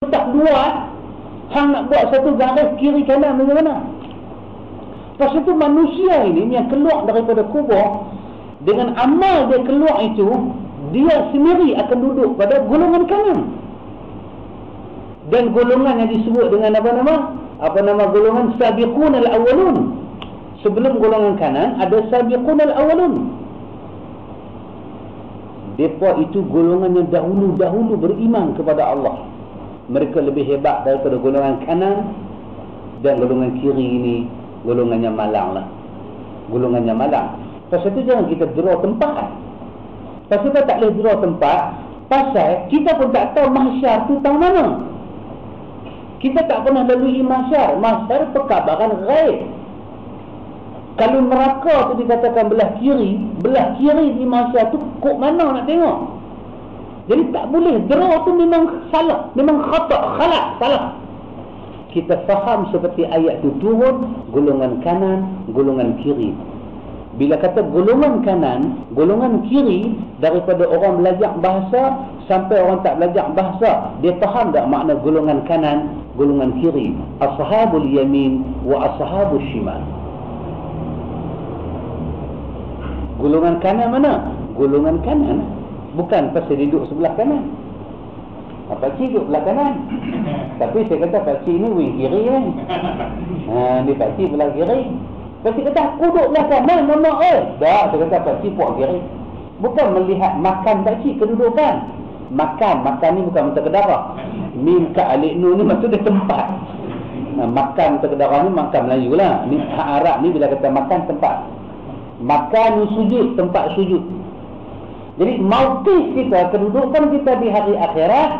tak dua, hang nak buat satu garis kiri kanan macam mana? Lepas itu manusia ini yang keluar daripada kubur, dengan amal dia keluar itu, dia sendiri akan duduk pada golongan kanan. Dan golongan yang disebut dengan apa nama golongan sabiqun al-awwalun. Sebelum golongan kanan ada sabiqun al-awwalun. Mereka itu golongan yang dahulu beriman kepada Allah. Mereka lebih hebat daripada golongan kanan. Dan golongan kiri ini golongannya malang lah. Golongannya malang. Pasal itu jangan kita draw tempat. Pasal kita tak boleh draw tempat, pasal kita pun tak tahu mahsyar tu tahu mana. Kita tak pernah lalui mahsyar. Mahsyar perkabaran ghaib. Kalau neraka tu dikatakan belah kiri di mahsyar tu kok mana nak tengok. Jadi tak boleh. Draw tu memang salah, memang salah. Kita faham seperti ayat tu turun, golongan kanan, golongan kiri. Bila kata golongan kanan, golongan kiri, daripada orang belajar bahasa sampai orang tak belajar bahasa, dia faham tak makna golongan kanan, golongan kiri? Ashabul yamin wa ashabul shimal. Golongan kanan mana? Golongan kanan. Bukan pasal duduk sebelah kanan. Pakcik duduk belah kanan. Tapi saya kata pakcik ni wing kiri kan. Dia pakcik belah kiri. Pakcik kata aku duduk belah kanan, mama tak, saya kata pakcik puak kiri. Bukan melihat makan pakcik, kedudukan. Makan ni bukan mata kedara. Mim ka alik nun ni maksud dia tempat. Makan mata kedara ni makan Melayu lah. Ni Arab ni bila kata makan tempat. Makan sujud, tempat sujud. Jadi mauqif kita, kedudukan kita di hari akhirat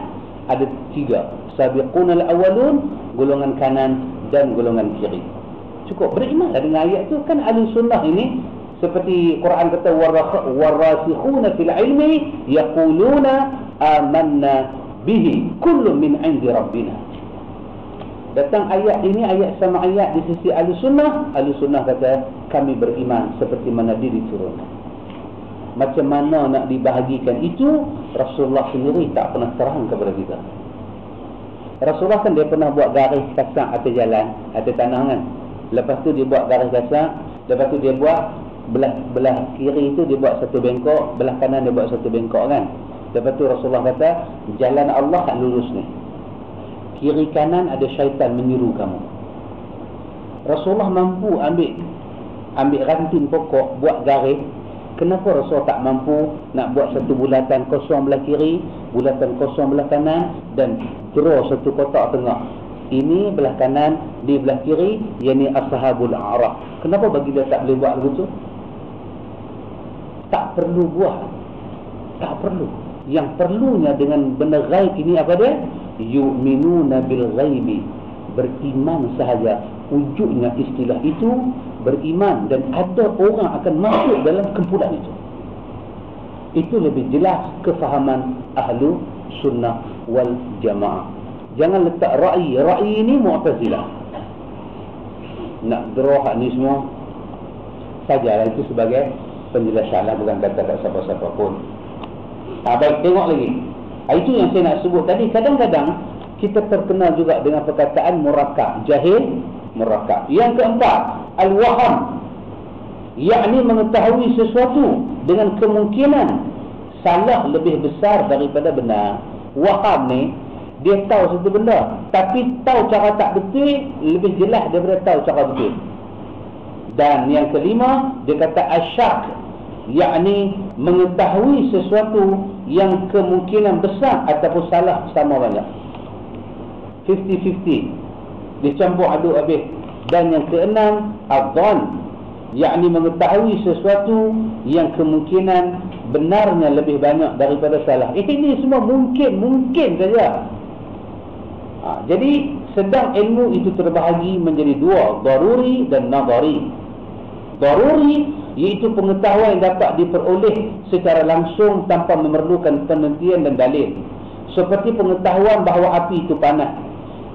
ada tiga. Sabiqun al-awwalun, golongan kanan dan golongan kiri. Cukup berimanlah dengan ayat tu. Kan ahli sunnah ini seperti Quran kata warasikhuna fil ilmi yaquluna amanna bihi kullun min 'indi rabbina. Datang ayat ini, ayat sama ayat di sisi ahli sunnah kata kami beriman seperti mana dia diturunkan. Macam mana nak dibahagikan itu, Rasulullah sendiri tak pernah terang kepada kita. Rasulullah kan dia pernah buat garis kasar atas jalan, atas tanah kan. Lepas tu dia buat garis kasar, lepas tu dia buat belah kiri itu dia buat satu bengkok, belah kanan dia buat satu bengkok kan. Lepas tu Rasulullah kata, jalan Allah tak lurus ni. Kiri kanan ada syaitan menyuruh kamu. Rasulullah mampu ambil ranting pokok, buat garis. Kenapa Rasul tak mampu nak buat satu bulatan kosong belah kiri, bulatan kosong belah kanan, dan draw satu kotak tengah? Ini belah kanan, di belah kiri, yakni ashabul a'raf. Kenapa bagi dia tak boleh buat begitu? Tak perlu buat. Tak perlu. Yang perlunya dengan benda ghaib ini apa dia? Yu'minuna bil ghaibi. Beriman sahaja. Wujudnya istilah itu beriman, dan ada orang akan masuk dalam kumpulan itu. Itu lebih jelas kefahaman ahlu sunnah wal jamaah. Jangan letak ra'i. Ra'i ini Mu'tazilah. Nak draw hak ni semua sajalah, itu sebagai penjelasan lah, bukan kata tak siapa-siapa pun. Baik, tengok lagi. Itu yang saya nak sebut tadi. Kadang-kadang kita terkenal juga dengan perkataan murakab, jahil murakab. Yang keempat, al-waham, yakni mengetahui sesuatu dengan kemungkinan salah lebih besar daripada benar. Waham ni, dia tahu satu benda, tapi tahu cara tak betul lebih jelas daripada tahu cara betul. Dan yang kelima, dia kata asyak, yakni mengetahui sesuatu yang kemungkinan besar ataupun salah sama banyak. 50-50. Dia campur aduk habis. Dan yang keenam, adzan, yakni mengetahui sesuatu yang kemungkinan benarnya lebih banyak daripada salah. Ini semua mungkin saja. Jadi sedang ilmu itu terbahagi menjadi dua, daruri dan nadari. Daruri iaitu pengetahuan yang dapat diperoleh secara langsung tanpa memerlukan penelitian dan dalil, seperti pengetahuan bahawa api itu panas.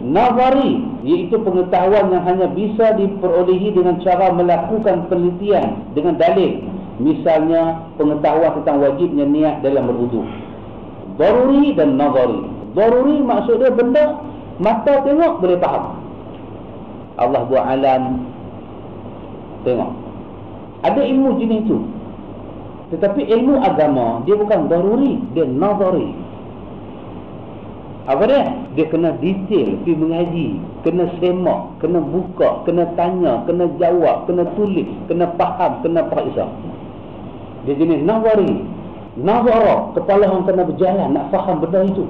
Nazari iaitu pengetahuan yang hanya bisa diperolehi dengan cara melakukan penelitian dengan dalil, misalnya pengetahuan tentang wajibnya niat dalam berwudu. Daruri dan nazari. Daruri maksud dia benda mata tengok boleh faham. Allah buat alam, tengok. Ada ilmu jenis itu. Tetapi ilmu agama dia bukan daruri, dia nazari. Apa dia? Dia kena detail, pergi mengaji, kena semak, kena buka, kena tanya, kena jawab, kena tulis, kena faham, kena periksa. Dia jenis nazari. Nazara, kepala orang kena berjalan nak faham benda itu.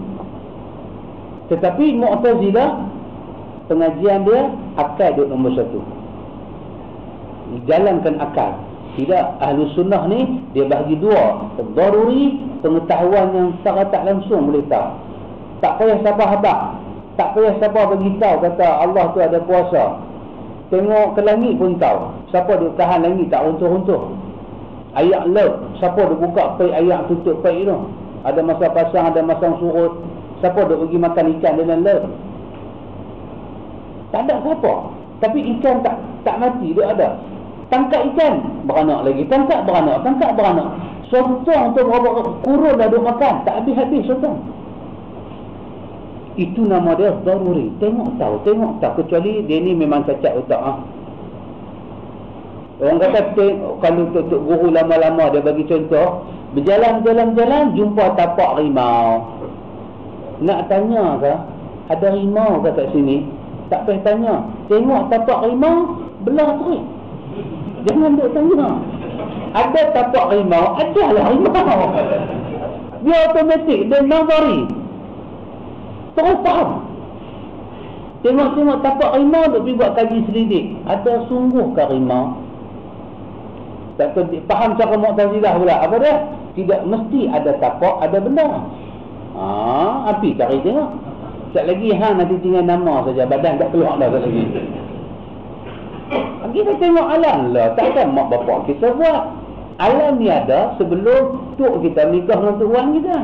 Tetapi Mu'tazilah, pengajian dia akal dia nombor satu. Jalankan akal. Tidak, ahli sunnah ni dia bagi dua. Daruri, pengetahuan yang secara tak langsung boleh tahu. Tak payah sabar habaq. Tak payah sabar bagi tahu kata Allah tu ada kuasa. Tengok ke langit pun tahu. Siapa duk tahan langit tak runtuh-runtuh. Ayak laut, siapa duk buka pai ayak tutup pai tu. Ada masa pasang, ada masa surut. Siapa duk pergi makan ikan dalam laut. Tak ada siapa. Tapi ikan tak mati, dia ada. Tangkap ikan, beranak lagi. Tangkap beranak, tangkap beranak. Sotong tu berapa kurun dah duk makan, tak habis-habis sotong. Itu nama dia daruri. Tengok tahu. Kecuali dia ni memang cacat otak. Orang kata kalau tok guru lama-lama dia bagi contoh, berjalan-jalan jumpa tapak rimau. Nak tanya ke ada rimau ke kat sini? Tak payah tanya. Tengok tapak rimau, belah terus. Jangan duk tanya. Ada tapak rimau, adalah rimau. Dia automatik, dia nazari. Terus faham. Tengok tapak rimau, duk pergi buat kaji selidik. Ada sungguh ke rimau? Tak faham cara Mu'tazilah pula. Apa dia? Tidak mesti ada tapak, ada benda. Api cari tengok. Sekejap lagi hang nanti tinggal nama saja, badan tak keluar dah lagi. Kita tengok alam lah. Takkan mak bapak kita buat. Alam ni ada sebelum tok kita nikah dengan tok wan kita.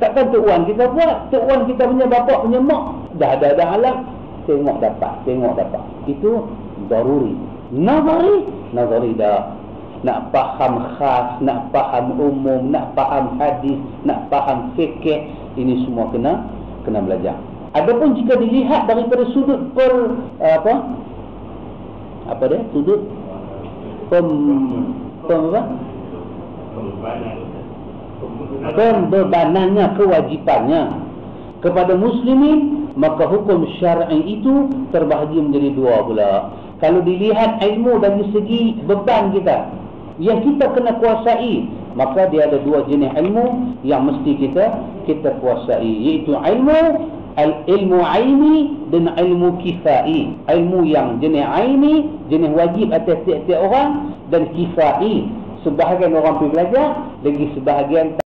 Takkan tok wan kita buat. Tok wan kita punya bapak punya mak dah ada alam. Tengok dapat. Itu daruri. Nazari dah. Nak faham khas, nak faham umum, nak faham hadis, nak faham fikih, ini semua kena belajar. Adapun jika dilihat daripada sudut sudut pembebanannya, kewajipannya kepada muslimin, maka hukum syar'i itu terbahagi menjadi dua pula. Kalau dilihat ilmu dari segi beban kita yang kita kena kuasai, maka dia ada dua jenis ilmu yang mesti kita kuasai, iaitu ilmu aini dan ilmu kifai. Ilmu yang jenis aini, jenis wajib atas tiap-tiap orang, dan kifai, sebahagian orang pergi belajar, lagi sebahagian